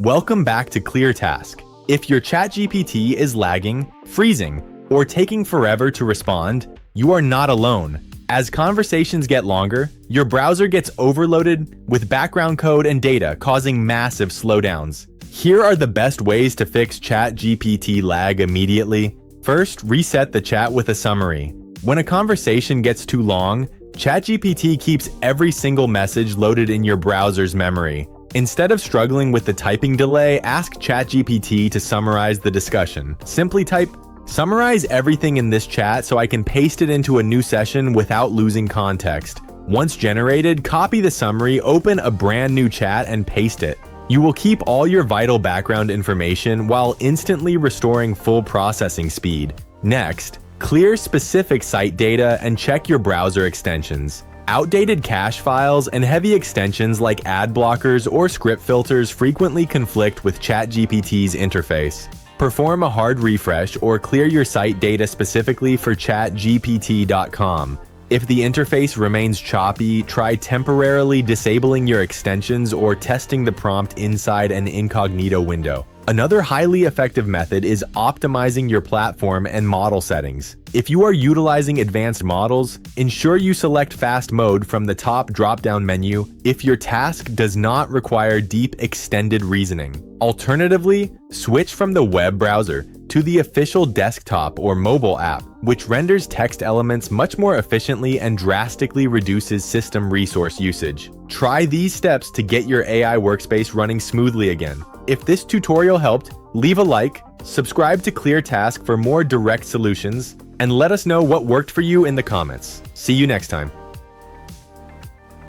Welcome back to ClearTask. If your ChatGPT is lagging, freezing, or taking forever to respond, you are not alone. As conversations get longer, your browser gets overloaded with background code and data, causing massive slowdowns. Here are the best ways to fix ChatGPT lag immediately. First, reset the chat with a summary. When a conversation gets too long, ChatGPT keeps every single message loaded in your browser's memory. Instead of struggling with the typing delay, ask ChatGPT to summarize the discussion. Simply type, "Summarize everything in this chat so I can paste it into a new session without losing context." Once generated, copy the summary, open a brand new chat, and paste it. You will keep all your vital background information while instantly restoring full processing speed. Next, clear specific site data and check your browser extensions. Outdated cache files and heavy extensions like ad blockers or script filters frequently conflict with ChatGPT's interface. Perform a hard refresh or clear your site data specifically for chatgpt.com. If the interface remains choppy, try temporarily disabling your extensions or testing the prompt inside an incognito window. Another highly effective method is optimizing your platform and model settings. If you are utilizing advanced models, ensure you select fast mode from the top drop-down menu if your task does not require deep extended reasoning. Alternatively, switch from the web browser to the official desktop or mobile app, which renders text elements much more efficiently and drastically reduces system resource usage. Try these steps to get your AI workspace running smoothly again. If this tutorial helped, leave a like, subscribe to ClearTask for more direct solutions, and let us know what worked for you in the comments. See you next time.